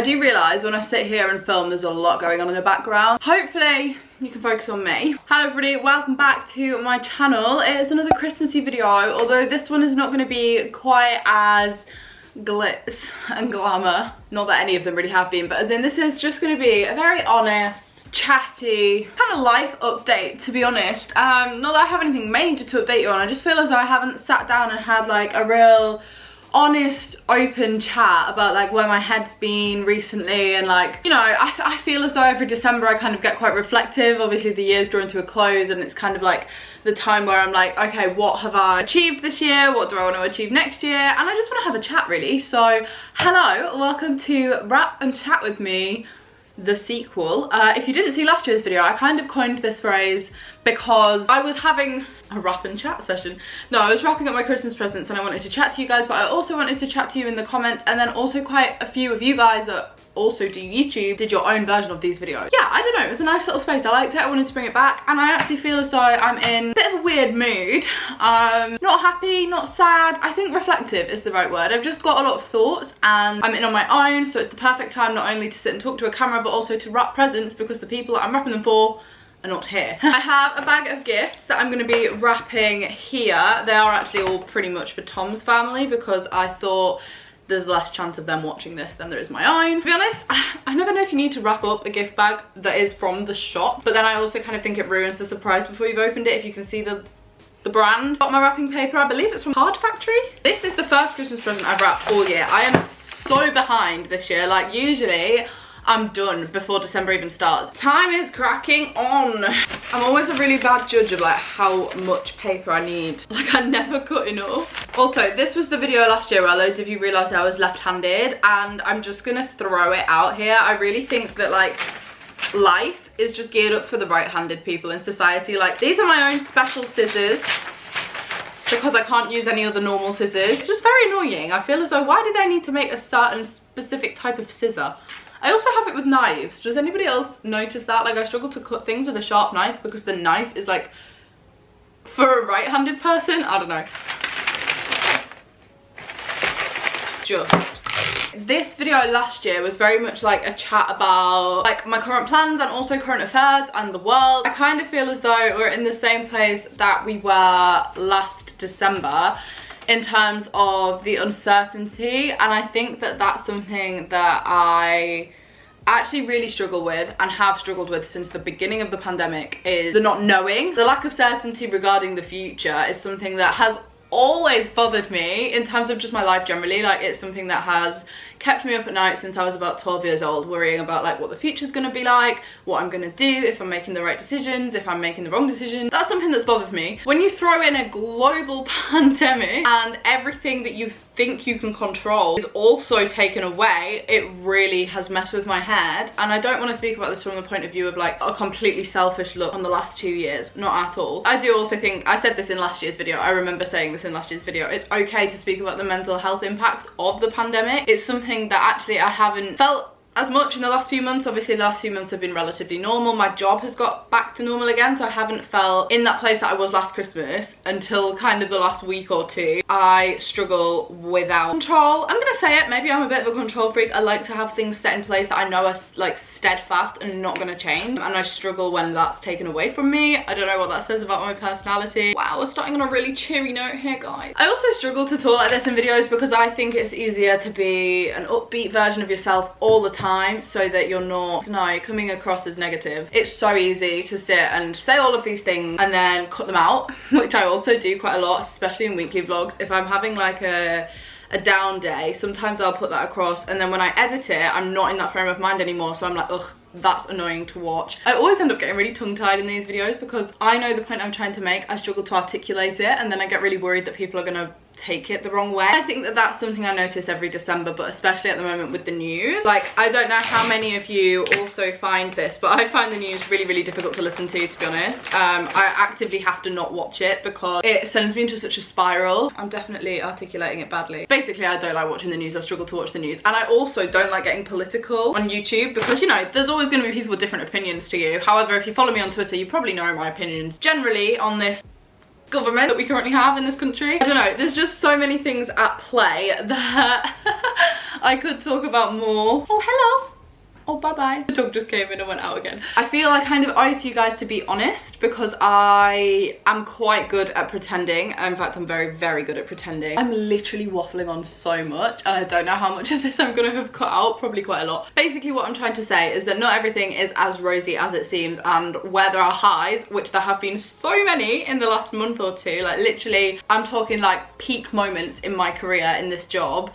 I do realise when I sit here and film there's a lot going on in the background. Hopefully you can focus on me. Hello everybody, welcome back to my channel. It is another Christmassy video, although this one is not going to be quite as glitz and glamour. Not that any of them really have been, but as in this is just going to be a very honest, chatty kind of life update, to be honest. Not that I have anything major to update you on, I just feel as though I haven't sat down and had like a real honest open chat about like where my head's been recently, and like, you know, I feel as though every December I kind of get quite reflective. Obviously the year's drawing to a close and it's kind of like the time where I'm like, okay, what have I achieved this year, what do I want to achieve next year, and I just want to have a chat really. So hello, welcome to Rap and Chat with me, the sequel. If you didn't see last year's video, I kind of coined this phrase because I was having a rap and chat session. No, I was wrapping up my Christmas presents and I wanted to chat to you guys, but I also wanted to chat to you in the comments, and then also quite a few of you guys that also do YouTube did your own version of these videos. Yeah, I don't know, it was a nice little space. I liked it, I wanted to bring it back, and I actually feel as though I'm in a bit of a weird mood. Not happy, not sad, I think reflective is the right word. I've just got a lot of thoughts and I'm in on my own, so it's the perfect time not only to sit and talk to a camera but also to wrap presents, because the people that I'm wrapping them for are not here. I have a bag of gifts that I'm going to be wrapping here. They are actually all pretty much for Tom's family because I thought there's less chance of them watching this than there is my own. To be honest, I never know if you need to wrap up a gift bag that is from the shop, but then I also kind of think it ruins the surprise before you've opened it if you can see the brand. Got my wrapping paper, I believe it's from Card Factory. This is the first Christmas present I've wrapped all year. I am so behind this year. Like usually I'm done before December even starts. Time is cracking on. I'm always a really bad judge of like how much paper I need. Like I never cut enough. Also, this was the video last year where loads of you realised I was left-handed, and I'm just gonna throw it out here. I really think that like life is just geared up for the right-handed people in society. Like these are my own special scissors because I can't use any other normal scissors. It's just very annoying. I feel as though why did they need to make a certain specific type of scissor? I also have it with knives. Does anybody else notice that? Like I struggle to cut things with a sharp knife because the knife is like for a right-handed person. I don't know. This video last year was very much like a chat about like my current plans and also current affairs and the world. I kind of feel as though we're in the same place that we were last December in terms of the uncertainty, and I think that that's something that I actually really struggle with and have struggled with since the beginning of the pandemic, is the not knowing. The lack of certainty regarding the future is something that has always bothered me in terms of just my life generally. Like it's something that has kept me up at night since I was about 12 years old, worrying about like what the future's gonna be like, what I'm gonna do, if I'm making the right decisions, if I'm making the wrong decision. That's something that's bothered me. When you throw in a global pandemic and everything that you think you can control is also taken away, it really has messed with my head. And I don't want to speak about this from the point of view of like a completely selfish look on the last 2 years, not at all. I do also think, I said this in last year's video, I remember saying this in last year's video, it's okay to speak about the mental health impacts of the pandemic. It's something that actually I haven't felt as much in the last few months. Obviously the last few months have been relatively normal. My job has got back to normal again, so I haven't felt in that place that I was last Christmas until kind of the last week or two. I struggle without control. I'm gonna say it, maybe I'm a bit of a control freak. I like to have things set in place that I know are like steadfast and not gonna change, and I struggle when that's taken away from me. I don't know what that says about my personality. Wow, we're starting on a really cheery note here, guys. I also struggle to talk like this in videos because I think it's easier to be an upbeat version of yourself all the time so that you're not coming across as negative. It's so easy to sit and say all of these things and then cut them out, which I also do quite a lot, especially in weekly vlogs. If I'm having like a down day, sometimes I'll put that across, and then when I edit it I'm not in that frame of mind anymore, so I'm like, ugh, that's annoying to watch. I always end up getting really tongue-tied in these videos because I know the point I'm trying to make, I struggle to articulate it, and then I get really worried that people are gonna take it the wrong way. I think that that's something I notice every December, but especially at the moment with the news. Like, I don't know how many of you also find this, but I find the news really, really difficult to listen to be honest. I actively have to not watch it because it sends me into such a spiral. I'm definitely articulating it badly. Basically, I don't like watching the news, I struggle to watch the news. And I also don't like getting political on YouTube because, you know, there's always going to be people with different opinions to you. However, if you follow me on Twitter, you probably know my opinions generally on this government that we currently have in this country. I don't know, there's just so many things at play that I could talk about more. Oh, hello. Oh, bye-bye. The dog just came in and went out again. I feel I kind of owe it to you guys to be honest, because I am quite good at pretending. In fact, I'm very, very good at pretending. I'm literally waffling on so much, and I don't know how much of this I'm gonna have cut out, probably quite a lot. Basically, what I'm trying to say is that not everything is as rosy as it seems, and where there are highs, which there have been so many in the last month or two, like literally, I'm talking like peak moments in my career in this job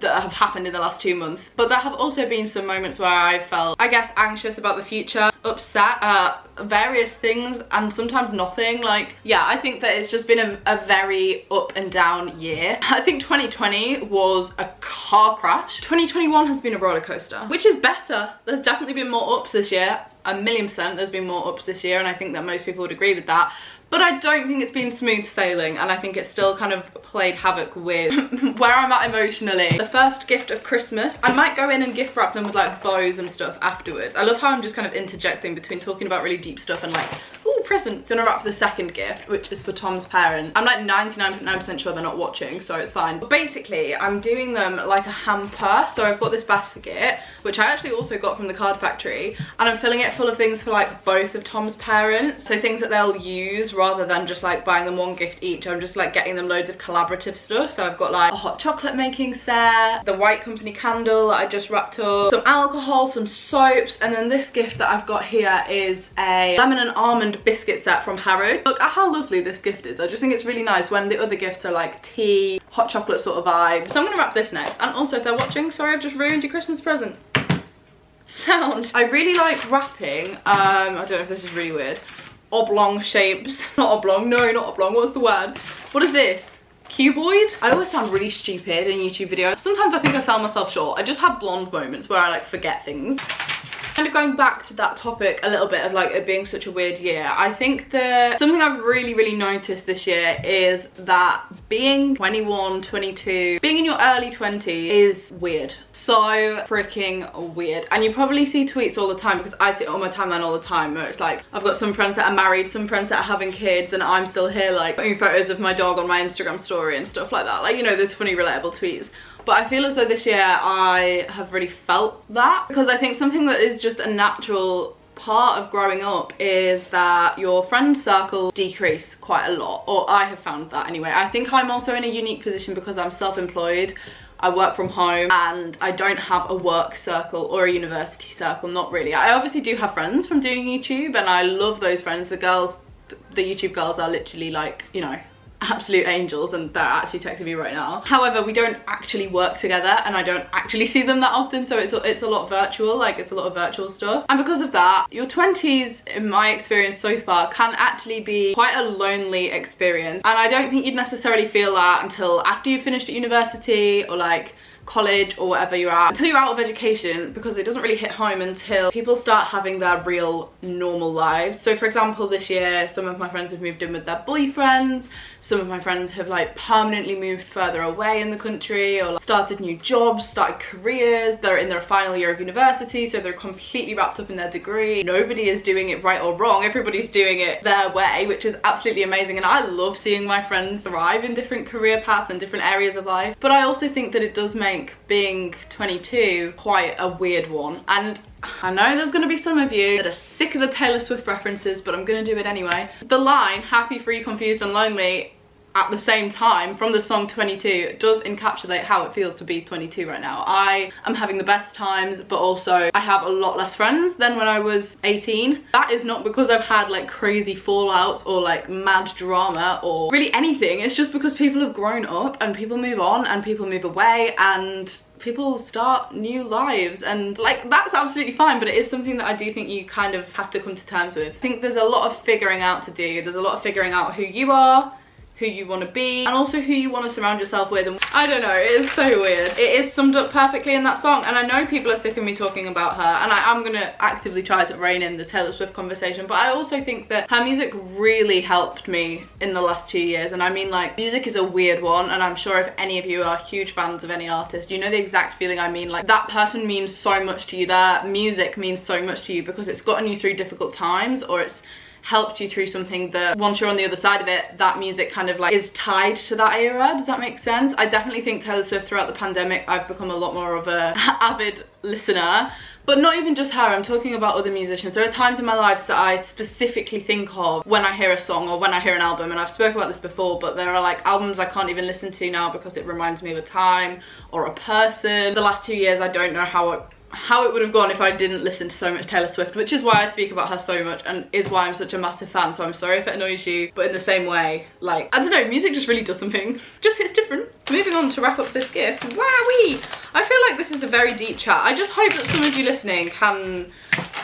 that have happened in the last 2 months, but there have also been some moments where I felt, I guess, anxious about the future, upset at various things, and sometimes nothing. Like, yeah, I think that it's just been a very up and down year. I think 2020 was a car crash. 2021 has been a roller coaster, which is better. There's definitely been more ups this year. 1,000,000% there's been more ups this year, and I think that most people would agree with that. But I don't think it's been smooth sailing, and I think it's still kind of played havoc with where I'm at emotionally. The first gift of Christmas, I might go in and gift wrap them with like bows and stuff afterwards. I love how I'm just kind of interjecting between talking about really deep stuff and like, ooh, presents. Gonna wrap the second gift, which is for Tom's parents. I'm like 99.9% sure they're not watching, so it's fine. But basically, I'm doing them like a hamper. So I've got this basket, which I actually also got from the card factory, and I'm filling it full of things for like both of Tom's parents. So things that they'll use rather than just like buying them one gift each. I'm just like getting them loads of collaborative stuff. So I've got like a hot chocolate making set, the White Company candle that I just wrapped up, some alcohol, some soaps, and then this gift that I've got here is a lemon and almond biscuit set from Harrods. Look at how lovely this gift is. I just think it's really nice when the other gifts are like tea, hot chocolate sort of vibe. So I'm gonna wrap this next. And also, if they're watching, sorry I've just ruined your Christmas present. Sound. I really like wrapping, I don't know if this is really weird, oblong shapes. Not oblong, no, not oblong, what's the word? What is this? Cuboid? I always sound really stupid in YouTube videos. Sometimes I think I sell myself short. I just have blonde moments where I like forget things. Kind of going back to that topic a little bit of like it being such a weird year, I think that something I've really noticed this year is that being 21, 22, being in your early 20s is weird. So freaking weird. And you probably see tweets all the time, because I see it on my timeline all the time, where it's like, I've got some friends that are married, some friends that are having kids, and I'm still here like putting photos of my dog on my Instagram story and stuff like that. Like, you know, those funny relatable tweets. But I feel as though this year I have really felt that, because I think something that is just a natural part of growing up is that your friend circle decrease quite a lot, or I have found that anyway. I think I'm also in a unique position because I'm self-employed. I work from home and I don't have a work circle or a university circle, not really. I obviously do have friends from doing YouTube, and I love those friends. The girls, the YouTube girls are literally like, you know, absolute angels, and they're actually texting me right now. However, we don't actually work together, and I don't actually see them that often, so it's a lot virtual, like it's a lot of virtual stuff. And because of that, your 20s, in my experience so far, can actually be quite a lonely experience. And I don't think you'd necessarily feel that until after you've finished at university or like college or whatever you're at, until you're out of education, because it doesn't really hit home until people start having their real normal lives. So for example, this year some of my friends have moved in with their boyfriends, some of my friends have like permanently moved further away in the country, or like started new jobs, started careers, they're in their final year of university, so they're completely wrapped up in their degree. Nobody is doing it right or wrong, everybody's doing it their way, which is absolutely amazing. And I love seeing my friends thrive in different career paths and different areas of life. But I also think that it does make being 22 quite a weird one. And I know there's gonna be some of you that are sick of the Taylor Swift references, but I'm gonna do it anyway. The line happy, free, confused and lonely at the same time from the song 22 does encapsulate how it feels to be 22 right now. I am having the best times, but also I have a lot less friends than when I was 18. That is not because I've had like crazy fallouts or like mad drama or really anything. It's just because people have grown up and people move on and people move away and people start new lives, and like that's absolutely fine, but it is something that I do think you kind of have to come to terms with. I think there's a lot of figuring out to do. There's a lot of figuring out who you are, who you want to be, and also who you want to surround yourself with. And I don't know, it is so weird. It is summed up perfectly in that song, and I know people are sick of me talking about her, and I am going to actively try to rein in the Taylor Swift conversation, but I also think that her music really helped me in the last 2 years. And I mean, like, music is a weird one, and I'm sure if any of you are huge fans of any artist, you know the exact feeling I mean. Like, that person means so much to you, their music means so much to you because it's gotten you through difficult times, or it's helped you through something that once you're on the other side of it, that music kind of like is tied to that era. Does that make sense? I definitely think Taylor Swift throughout the pandemic, I've become a lot more of a avid listener. But not even just her, I'm talking about other musicians. There are times in my life that I specifically think of when I hear a song or when I hear an album, and I've spoken about this before, but there are like albums I can't even listen to now because it reminds me of a time or a person. The last 2 years, I don't know how it would have gone if I didn't listen to so much Taylor Swift, which is why I speak about her so much and is why I'm such a massive fan. So I'm sorry if it annoys you, but in the same way, like, I don't know, music just really does something. Just hits different. Moving on to wrap up this gift. Wowee! I feel like this is a very deep chat. I just hope that some of you listening can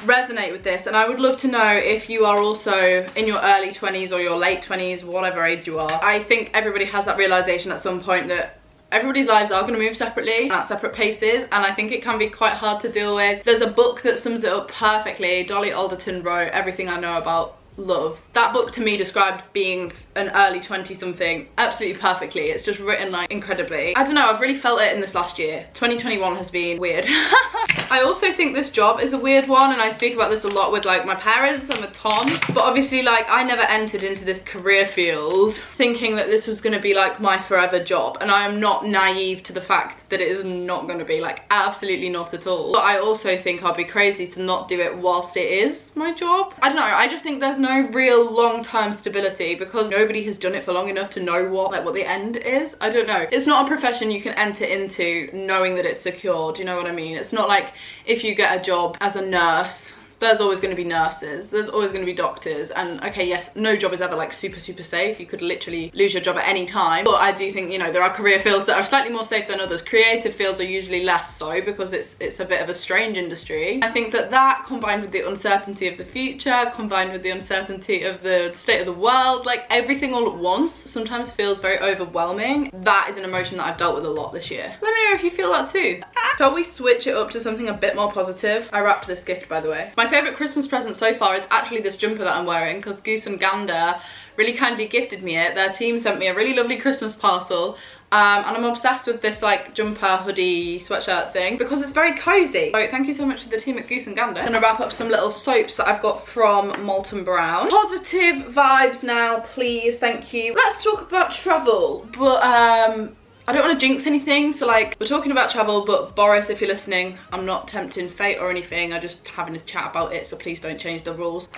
resonate with this, and I would love to know if you are also in your early 20s or your late 20s, whatever age you are. I think everybody has that realization at some point that everybody's lives are going to move separately and at separate paces, and I think it can be quite hard to deal with. There's a book that sums it up perfectly. Dolly Alderton wrote Everything I Know About Love. That book to me described being an early 20-something absolutely perfectly. It's just written like incredibly. I don't know, I've really felt it in this last year. 2021 has been weird. I also think this job is a weird one, and I speak about this a lot with like my parents and with Tom, but obviously like I never entered into this career field thinking that this was going to be like my forever job, and I am not naive to the fact that it is not going to be, like absolutely not at all. But I also think I'll be crazy to not do it whilst it is my job. I don't know, I just think there's no real long-term stability because nobody has done it for long enough to know what the end is. I don't know. It's not a profession you can enter into knowing that it's secure. Do you know what I mean? It's not like if you get a job as a nurse, there's always going to be nurses, there's always going to be doctors, and okay, yes, no job is ever like super safe. You could literally lose your job at any time, but I do think, you know, there are career fields that are slightly more safe than others. Creative fields are usually less so because it's a bit of a strange industry. I think that combined with the uncertainty of the future, combined with the uncertainty of the state of the world, like everything all at once sometimes feels very overwhelming. That is an emotion that I've dealt with a lot this year. Let me know if you feel that too. Shall we switch it up to something a bit more positive? I wrapped this gift, by the way. My favourite Christmas present so far is actually this jumper that I'm wearing, because Goose and Gander really kindly gifted me it. Their team sent me a really lovely Christmas parcel, and I'm obsessed with this like jumper, hoodie, sweatshirt thing because it's very cozy. So thank you so much to the team at Goose and Gander. I'm gonna wrap up some little soaps that I've got from Molten Brown. Positive vibes now, please, thank you. Let's talk about travel, but I don't want to jinx anything, so like, we're talking about travel, but Boris, if you're listening, I'm not tempting fate or anything, I'm just having a chat about it, so please don't change the rules.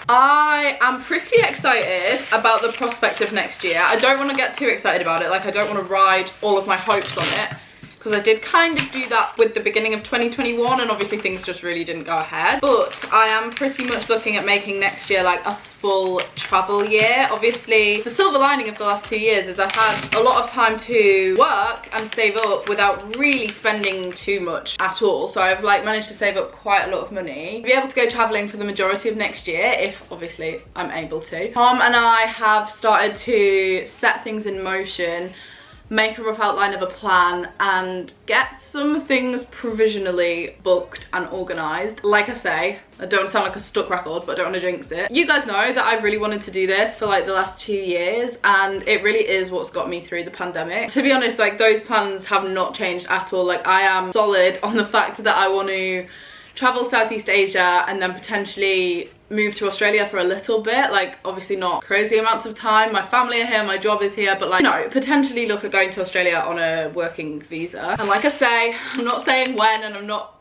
I am pretty excited about the prospect of next year. I don't want to get too excited about it, like I don't want to ride all of my hopes on it, because I did kind of do that with the beginning of 2021, and obviously things just really didn't go ahead. But I am pretty much looking at making next year like a full travel year. Obviously, the silver lining of the last 2 years is I've had a lot of time to work and save up without really spending too much at all. So I've like managed to save up quite a lot of money to be able to go traveling for the majority of next year, if obviously I'm able to. Tom and I have started to set things in motion, make a rough outline of a plan, and get some things provisionally booked and organised. Like I say, I don't want to sound like a stuck record, but I don't want to jinx it. You guys know that I've really wanted to do this for like the last 2 years, and it really is what's got me through the pandemic. To be honest, like those plans have not changed at all. Like I am solid on the fact that I want to travel Southeast Asia and then potentially move to Australia for a little bit, like obviously not crazy amounts of time. My family are here, my job is here, but like, no, potentially look at going to Australia on a working visa. And like I say, I'm not saying when, and I'm not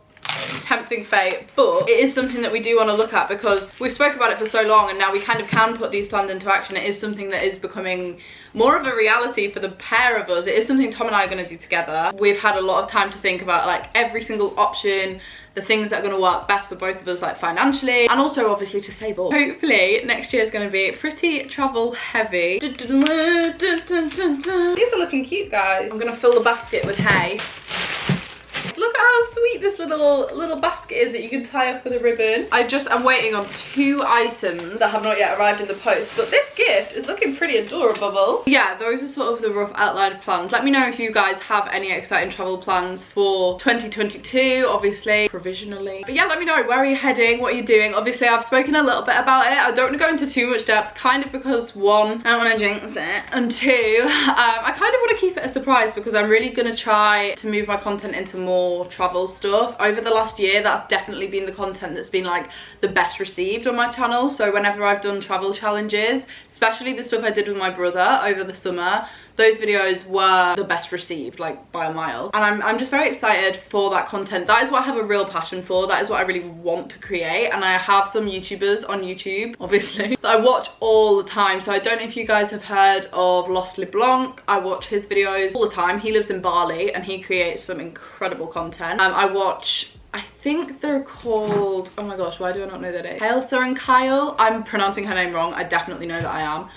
tempting fate, but it is something that we do want to look at because we've spoke about it for so long, and now we kind of can put these plans into action. It is something that is becoming more of a reality for the pair of us. It is something Tom and I are going to do together. We've had a lot of time to think about like every single option, the things that are going to work best for both of us, like financially, and also obviously to save up. Hopefully next year is going to be pretty travel heavy. These are looking cute, guys. I'm going to fill the basket with hay. Look at how sweet this little basket is that you can tie up with a ribbon. I'm waiting on 2 items that have not yet arrived in the post, but this gift is looking pretty adorable. Yeah, those are sort of the rough outline plans. Let me know if you guys have any exciting travel plans for 2022, obviously, provisionally. But yeah, let me know, where are you heading, what are you doing? Obviously, I've spoken a little bit about it. I don't want to go into too much depth, kind of because 1, I don't want to jinx it, and 2, I kind of want to keep it a surprised because I'm really gonna try to move my content into more travel stuff. Over the last year, that's definitely been the content that's been like the best received on my channel. So whenever I've done travel challenges, especially the stuff I did with my brother over the summer, those videos were the best received, like by a mile. And I'm just very excited for that content. That is what I have a real passion for. That is what I really want to create. And I have some YouTubers on YouTube, obviously, that I watch all the time. So I don't know if you guys have heard of Lost LeBlanc. I watch his videos all the time. He lives in Bali and he creates some incredible content. I watch, I think they're called, oh my gosh, why do I not know their name? Ailsa and Kyle. I'm pronouncing her name wrong. I definitely know that I am.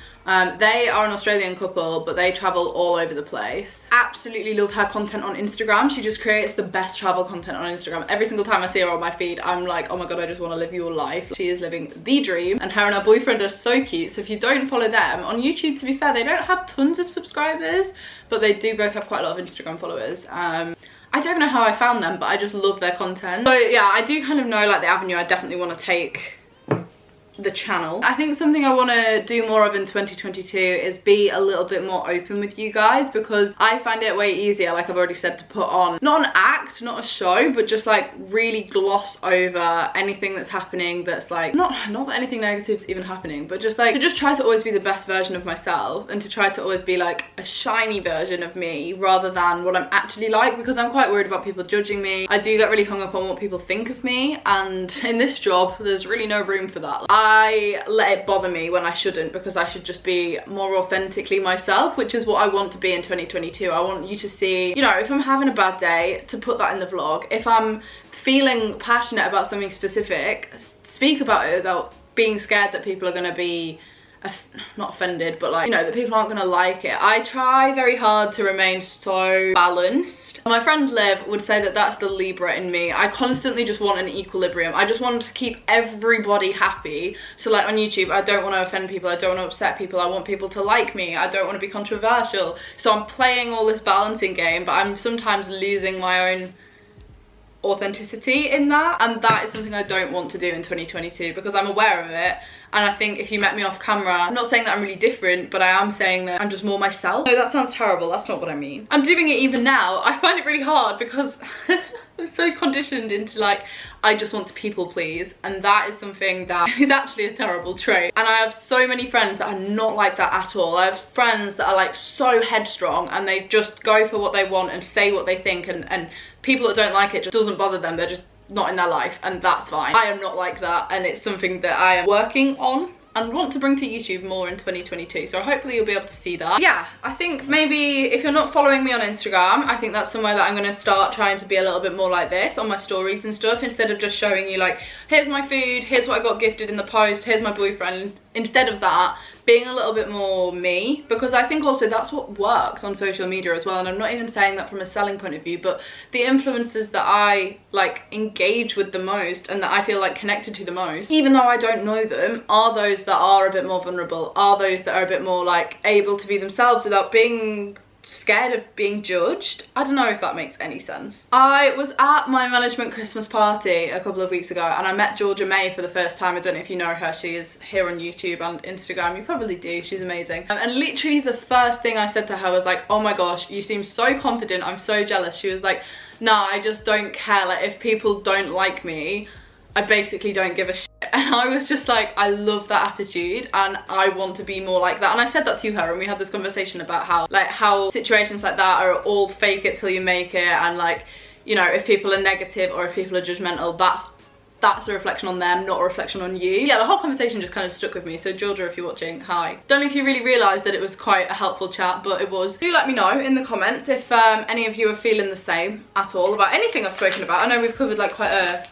They are an Australian couple, but they travel all over the place. Absolutely love her content on Instagram. She just creates the best travel content on Instagram. Every single time I see her on my feed, I'm like, oh my god, I just want to live your life. She is living the dream, and her and her boyfriend are so cute. So if you don't follow them on YouTube, to be fair, they don't have tons of subscribers, but they do both have quite a lot of Instagram followers. I don't even know how I found them, but I just love their content. So yeah, I do kind of know like the avenue I definitely want to take the channel. I think something I want to do more of in 2022 is be a little bit more open with you guys, because I find it way easier, like I've already said, to put on not an act, not a show, but just like really gloss over anything that's happening that's like not that anything negative is even happening, but just like to just try to always be the best version of myself and to try to always be like a shiny version of me rather than what I'm actually like, because I'm quite worried about people judging me. I do get really hung up on what people think of me, and in this job there's really no room for that. I let it bother me when I shouldn't, because I should just be more authentically myself, which is what I want to be in 2022. I want you to see, you know, if I'm having a bad day, to put that in the vlog. If I'm feeling passionate about something specific, speak about it without being scared that people are going to be not offended, but like, you know, that people aren't gonna like it. I try very hard to remain so balanced. My friend Liv would say that that's the Libra in me. I constantly just want an equilibrium. I just want to keep everybody happy. So like on YouTube, I don't want to offend people, I don't want to upset people, I want people to like me, I don't want to be controversial. So I'm playing all this balancing game, but I'm sometimes losing my own authenticity in that, and that is something I don't want to do in 2022, because I'm aware of it. And I think if you met me off camera, I'm not saying that I'm really different, but I am saying that I'm just more myself. No, that sounds terrible, that's not what I mean. I'm doing it even now. I find it really hard because I'm so conditioned into like, I just want to people please, and that is something that is actually a terrible trait. And I have so many friends that are not like that at all. I have friends that are like so headstrong and they just go for what they want and say what they think, and people that don't like it just doesn't bother them. They're just not in their life, and that's fine. I am not like that, and it's something that I am working on and want to bring to YouTube more in 2022, so hopefully you'll be able to see that. Yeah, I think maybe if you're not following me on Instagram, I think that's somewhere that I'm going to start trying to be a little bit more like this on my stories and stuff, instead of just showing you like, here's my food, here's what I got gifted in the post, here's my boyfriend. Instead of that, being a little bit more me, because I think also that's what works on social media as well. And I'm not even saying that from a selling point of view, but the influencers that I like engage with the most and that I feel like connected to the most, even though I don't know them, are those that are a bit more vulnerable, are those that are a bit more like able to be themselves without being scared of being judged. I don't know if that makes any sense. I was at my management Christmas party a couple of weeks ago and I met Georgia May for the first time. I don't know if you know her. She is here on YouTube and Instagram. You probably do. She's amazing. And literally the first thing I said to her was like, oh my gosh, you seem so confident. I'm so jealous. She was like, nah, I just don't care. Like, if people don't like me, I basically don't give a shit. And I was just like, I love that attitude and I want to be more like that. And I said that to her and we had this conversation about how situations like that are all fake it till you make it, and like, you know, if people are negative or if people are judgmental, that's a reflection on them, not a reflection on you. Yeah, the whole conversation just kind of stuck with me. So Georgia, if you're watching, hi. Don't know if you really realised that it was quite a helpful chat, but it was. Do let me know in the comments if any of you are feeling the same at all about anything I've spoken about. I know we've covered like quite a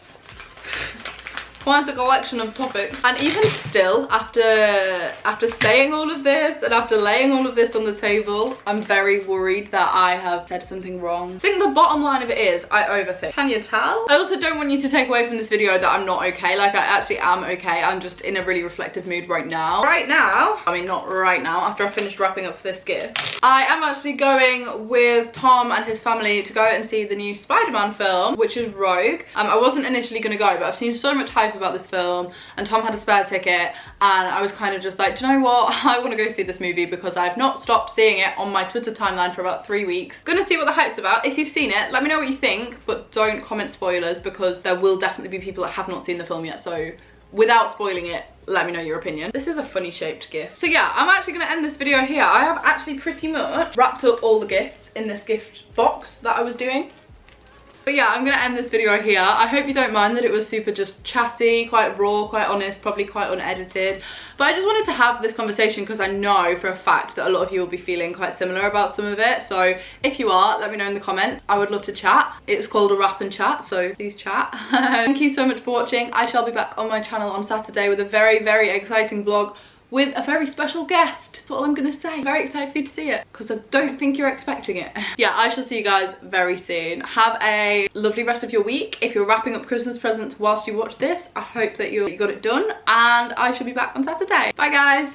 collection of topics, and even still, after saying all of this and after laying all of this on the table, I'm very worried that I have said something wrong. I think the bottom line of it is I overthink. Can you tell? I also don't want you to take away from this video that I'm not okay. Like, I actually am okay. I'm just in a really reflective mood right now. Right now, I mean not right now, after I finished wrapping up this gift, I am actually going with Tom and his family to go and see the new Spider-Man film, which is Rogue. I wasn't initially going to go, but I've seen so much hype hype about this film, and Tom had a spare ticket, and I was kind of just like, do you know what, I want to go see this movie because I've not stopped seeing it on my Twitter timeline for about 3 weeks. Gonna see what the hype's about. If you've seen it, let me know what you think, but don't comment spoilers because there will definitely be people that have not seen the film yet, so without spoiling it, let me know your opinion. This is a funny shaped gift. So yeah, I'm actually gonna end this video here. I have actually pretty much wrapped up all the gifts in this gift box that I was doing. But yeah, I'm gonna end this video here. I hope you don't mind that it was super just chatty, quite raw, quite honest, probably quite unedited. But I just wanted to have this conversation because I know for a fact that a lot of you will be feeling quite similar about some of it. So if you are, let me know in the comments. I would love to chat. It's called a wrap and chat, so please chat. Thank you so much for watching. I shall be back on my channel on Saturday with a very, very exciting vlog with a very special guest. That's all I'm gonna say. Very excited for you to see it because I don't think you're expecting it. Yeah, I shall see you guys very soon. Have a lovely rest of your week. If you're wrapping up Christmas presents whilst you watch this, I hope that you got it done, and I shall be back on Saturday. Bye guys.